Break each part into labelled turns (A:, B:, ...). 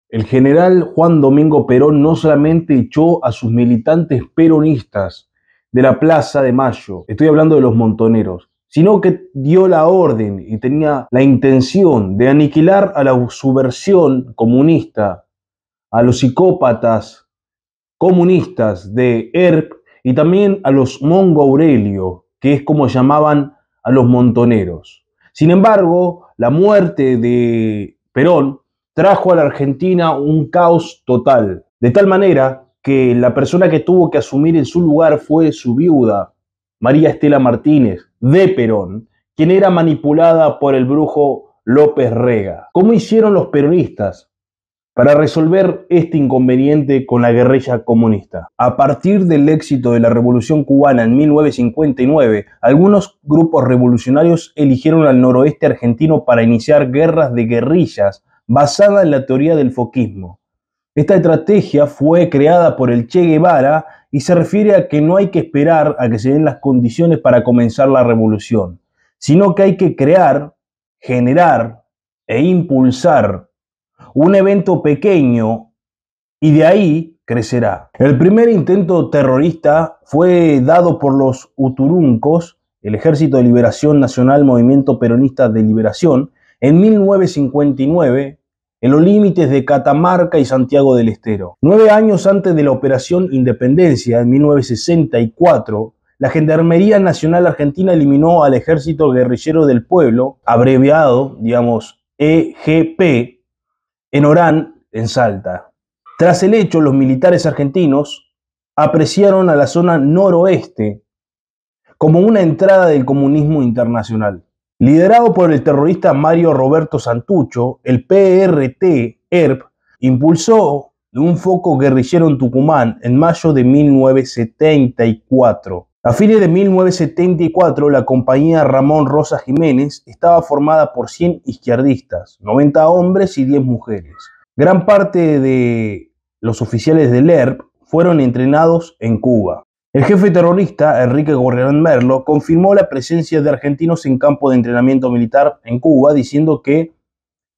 A: El general Juan Domingo Perón no solamente echó a sus militantes peronistas de la Plaza de Mayo, estoy hablando de los montoneros, sino que dio la orden y tenía la intención de aniquilar a la subversión comunista, a los psicópatas comunistas de ERP y también a los Mongo Aurelio, que es como llamaban a los montoneros. Sin embargo, la muerte de Perón trajo a la Argentina un caos total, de tal manera que la persona que tuvo que asumir en su lugar fue su viuda, María Estela Martínez, de Perón, quien era manipulada por el brujo López Rega. ¿Cómo hicieron los peronistas para resolver este inconveniente con la guerrilla comunista? A partir del éxito de la Revolución Cubana en 1959, algunos grupos revolucionarios eligieron al noroeste argentino para iniciar guerras de guerrillas basada en la teoría del foquismo. Esta estrategia fue creada por el Che Guevara y se refiere a que no hay que esperar a que se den las condiciones para comenzar la revolución, sino que hay que crear, generar e impulsar un evento pequeño y de ahí crecerá. El primer intento terrorista fue dado por los Uturuncos, el Ejército de Liberación Nacional Movimiento Peronista de Liberación, en 1959, en los límites de Catamarca y Santiago del Estero. 9 años antes de la Operación Independencia, en 1964, la Gendarmería Nacional Argentina eliminó al Ejército Guerrillero del Pueblo, abreviado, EGP, en Orán, en Salta. Tras el hecho, los militares argentinos apreciaron a la zona noroeste como una entrada del comunismo internacional. Liderado por el terrorista Mario Roberto Santucho, el PRT-ERP impulsó un foco guerrillero en Tucumán en mayo de 1974. A fines de 1974, la compañía Ramón Rosas Jiménez estaba formada por 100 izquierdistas, 90 hombres y 10 mujeres. Gran parte de los oficiales del ERP fueron entrenados en Cuba. El jefe terrorista, Enrique Gorriarán Merlo, confirmó la presencia de argentinos en campo de entrenamiento militar en Cuba, diciendo que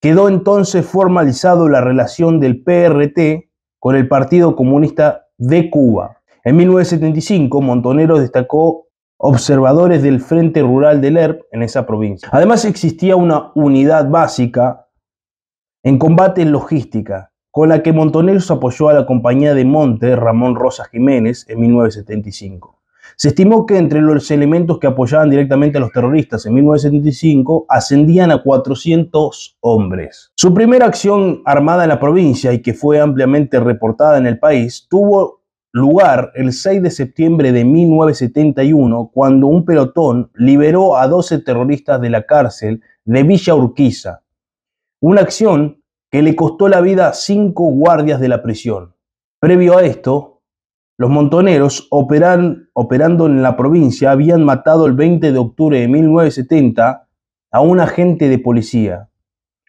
A: quedó entonces formalizado la relación del PRT con el Partido Comunista de Cuba. En 1975, Montoneros destacó observadores del Frente Rural del ERP en esa provincia. Además, existía una unidad básica en combate en logística, con la que Montoneros apoyó a la compañía de monte Ramón Rosas Jiménez en 1975. Se estimó que entre los elementos que apoyaban directamente a los terroristas en 1975 ascendían a 400 hombres. Su primera acción armada en la provincia, y que fue ampliamente reportada en el país, tuvo lugar el 6 de septiembre de 1971, cuando un pelotón liberó a 12 terroristas de la cárcel de Villa Urquiza. Una acción que le costó la vida a 5 guardias de la prisión. Previo a esto, los montoneros, operando en la provincia, habían matado el 20 de octubre de 1970 a un agente de policía.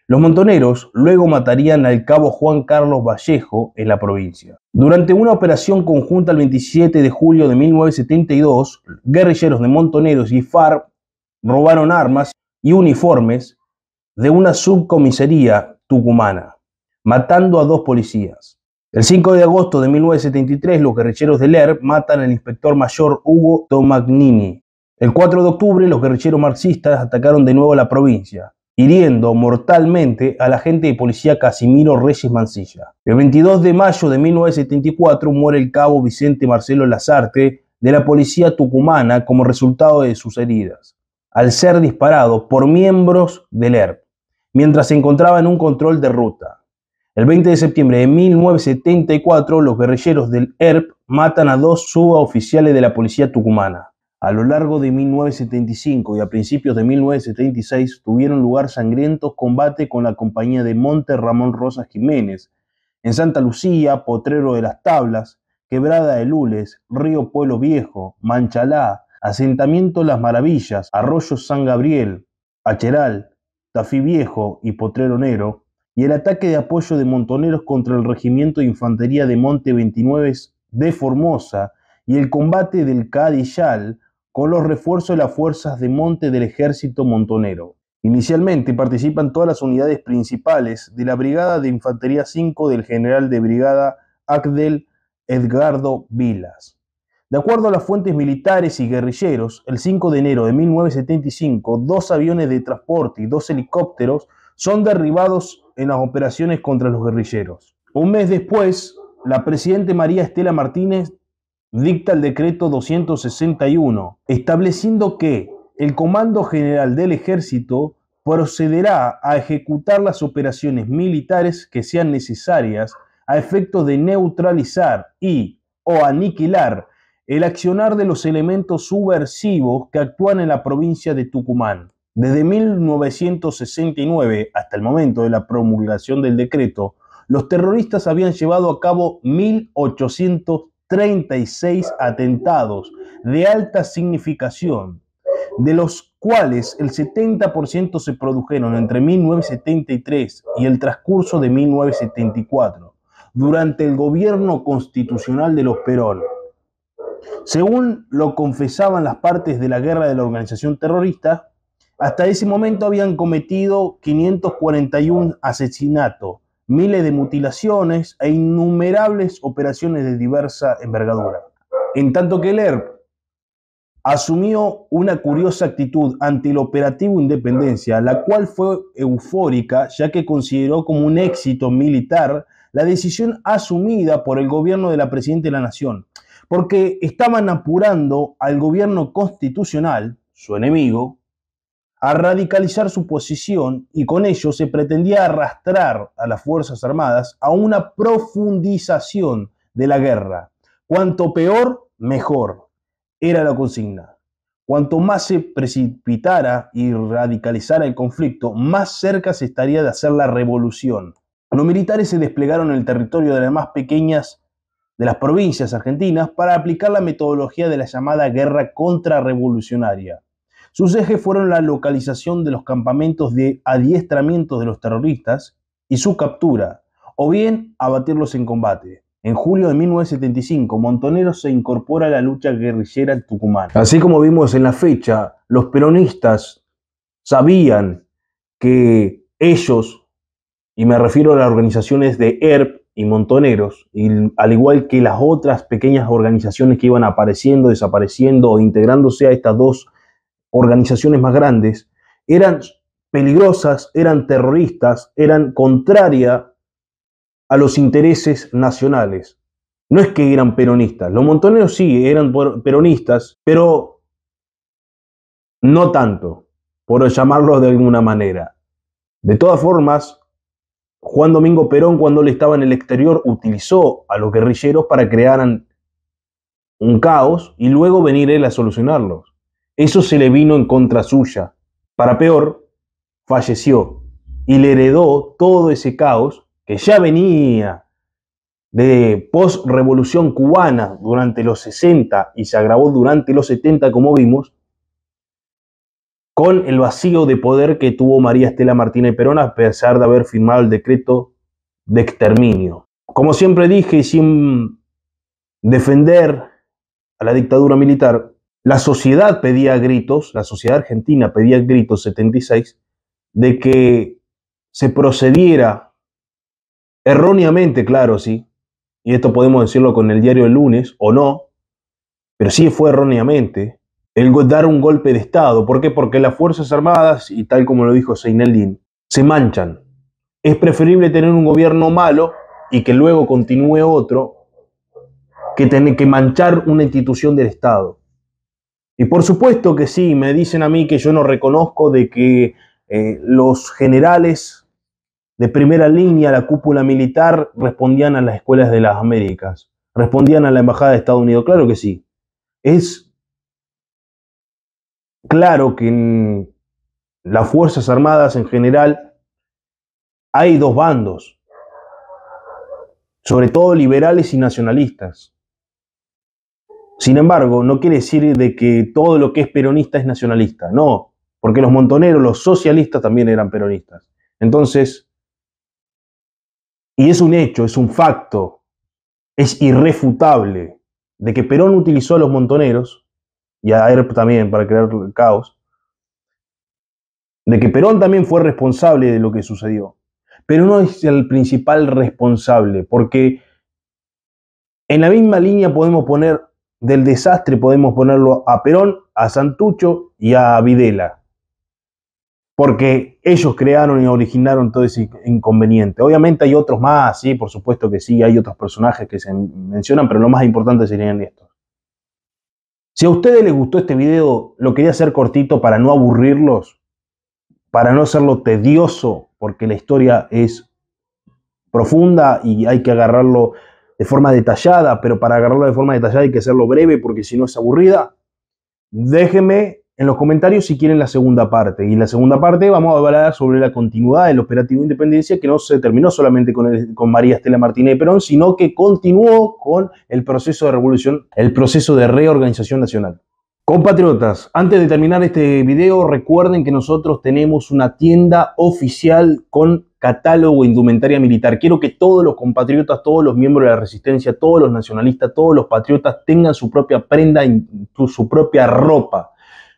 A: Los montoneros luego matarían al cabo Juan Carlos Vallejo en la provincia. Durante una operación conjunta el 27 de julio de 1972, guerrilleros de Montoneros y FARC robaron armas y uniformes de una subcomisaría tucumana, matando a 2 policías. El 5 de agosto de 1973, los guerrilleros del ERP matan al inspector mayor Hugo Tomagnini. El 4 de octubre, los guerrilleros marxistas atacaron de nuevo la provincia, hiriendo mortalmente al agente de policía Casimiro Reyes Mansilla. El 22 de mayo de 1974 muere el cabo Vicente Marcelo Lazarte de la policía tucumana como resultado de sus heridas, al ser disparado por miembros del ERP, mientras se encontraba en un control de ruta. El 20 de septiembre de 1974, los guerrilleros del ERP matan a 2 suboficiales de la policía tucumana. A lo largo de 1975 y a principios de 1976 tuvieron lugar sangrientos combates con la compañía de monte Ramón Rosas Jiménez en Santa Lucía, Potrero de las Tablas, Quebrada de Lules, Río Pueblo Viejo, Manchalá, Asentamiento Las Maravillas, Arroyo San Gabriel, Acheral, Tafí Viejo y Potrero Negro, y el ataque de apoyo de montoneros contra el Regimiento de Infantería de Monte 29 de Formosa y el combate del Cadillal con los refuerzos de las fuerzas de monte del ejército montonero. Inicialmente participan todas las unidades principales de la Brigada de Infantería 5 del general de brigada Agdel Edgardo Vilas. De acuerdo a las fuentes militares y guerrilleros, el 5 de enero de 1975, 2 aviones de transporte y 2 helicópteros son derribados en las operaciones contra los guerrilleros. Un mes después, la presidenta María Estela Martínez dicta el decreto 261, estableciendo que el Comando General del Ejército procederá a ejecutar las operaciones militares que sean necesarias a efectos de neutralizar y o aniquilar el accionar de los elementos subversivos que actúan en la provincia de Tucumán. Desde 1969 hasta el momento de la promulgación del decreto, los terroristas habían llevado a cabo 1.836 atentados de alta significación, de los cuales el 70% se produjeron entre 1973 y el transcurso de 1974, durante el gobierno constitucional de los Perón. Según lo confesaban las partes de la guerra de la organización terrorista, hasta ese momento habían cometido 541 asesinatos, miles de mutilaciones e innumerables operaciones de diversa envergadura. En tanto que el ERP asumió una curiosa actitud ante el operativo Independencia, la cual fue eufórica, ya que consideró como un éxito militar la decisión asumida por el gobierno de la Presidenta de la Nación, porque estaban apurando al gobierno constitucional, su enemigo, a radicalizar su posición, y con ello se pretendía arrastrar a las Fuerzas Armadas a una profundización de la guerra. Cuanto peor, mejor, era la consigna. Cuanto más se precipitara y radicalizara el conflicto, más cerca se estaría de hacer la revolución. Los militares se desplegaron en el territorio de las más pequeñas de las provincias argentinas para aplicar la metodología de la llamada guerra contrarrevolucionaria. Sus ejes fueron la localización de los campamentos de adiestramiento de los terroristas y su captura, o bien abatirlos en combate. En julio de 1975, Montoneros se incorpora a la lucha guerrillera en Tucumán. Así como vimos en la fecha, los peronistas sabían que ellos, y me refiero a las organizaciones de ERP y Montoneros, y al igual que las otras pequeñas organizaciones que iban apareciendo, desapareciendo o integrándose a estas dos organizaciones más grandes, eran peligrosas, eran terroristas, eran contrarias a los intereses nacionales. No es que eran peronistas, los Montoneros sí eran peronistas, pero no tanto, por llamarlo de alguna manera. De todas formas, Juan Domingo Perón, cuando él estaba en el exterior, utilizó a los guerrilleros para crear un caos y luego venir él a solucionarlos. Eso se le vino en contra suya. Para peor, falleció y le heredó todo ese caos que ya venía de post-revolución cubana durante los 60 y se agravó durante los 70, como vimos, con el vacío de poder que tuvo María Estela Martínez Perón a pesar de haber firmado el decreto de exterminio. Como siempre dije, sin defender a la dictadura militar, la sociedad pedía gritos, la sociedad argentina pedía gritos 76, de que se procediera erróneamente, claro, sí, y esto podemos decirlo con el diario El Lunes, o no, pero sí fue erróneamente, el dar un golpe de Estado. ¿Por qué? Porque las Fuerzas Armadas, y tal como lo dijo Seineldin, se manchan. Es preferible tener un gobierno malo y que luego continúe otro, que tener que manchar una institución del Estado. Y por supuesto que sí, me dicen a mí que yo no reconozco de que los generales de primera línea, la cúpula militar, respondían a las escuelas de las Américas, respondían a la Embajada de Estados Unidos. Claro que sí. Es claro que en las Fuerzas Armadas en general hay dos bandos, sobre todo liberales y nacionalistas. Sin embargo, no quiere decir de que todo lo que es peronista es nacionalista, no, porque los montoneros, los socialistas también eran peronistas. Entonces, y es un hecho, es un facto, es irrefutable de que Perón utilizó a los montoneros y a ERP también para crear caos, de que Perón también fue responsable de lo que sucedió, pero no es el principal responsable, porque en la misma línea podemos poner del desastre, podemos ponerlo a Perón, a Santucho y a Videla, porque ellos crearon y originaron todo ese inconveniente. Obviamente hay otros más, sí, por supuesto que sí, hay otros personajes que se mencionan, pero lo más importante serían estos. Si a ustedes les gustó este video, lo quería hacer cortito para no aburrirlos, para no hacerlo tedioso, porque la historia es profunda y hay que agarrarlo de forma detallada, pero para agarrarlo de forma detallada hay que hacerlo breve, porque si no es aburrida. Déjenme en los comentarios si quieren la segunda parte. Y en la segunda parte vamos a hablar sobre la continuidad del operativo Independencia, que no se terminó solamente con María Estela Martínez de Perón, sino que continuó con el proceso de revolución, el proceso de reorganización nacional. Compatriotas, antes de terminar este video, recuerden que nosotros tenemos una tienda oficial con catálogo de indumentaria militar. Quiero que todos los compatriotas, todos los miembros de la resistencia, todos los nacionalistas, todos los patriotas tengan su propia prenda, su propia ropa.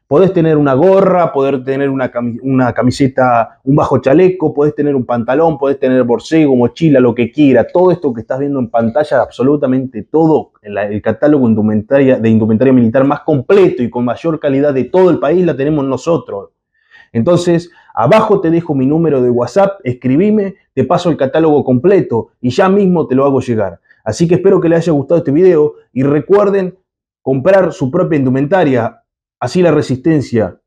A: Podés tener una gorra, podés tener una camiseta, un bajo chaleco, podés tener un pantalón, podés tener borcego, mochila, lo que quiera. Todo esto que estás viendo en pantalla, absolutamente todo, el catálogo de indumentaria militar más completo y con mayor calidad de todo el país la tenemos nosotros. Entonces, abajo te dejo mi número de WhatsApp, escribime, te paso el catálogo completo y ya mismo te lo hago llegar. Así que espero que les haya gustado este video y recuerden comprar su propia indumentaria. Así la resistencia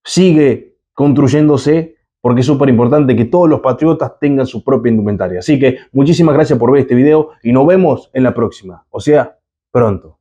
A: sigue construyéndose, porque es súper importante que todos los patriotas tengan su propia indumentaria. Así que muchísimas gracias por ver este video y nos vemos en la próxima, o sea, pronto.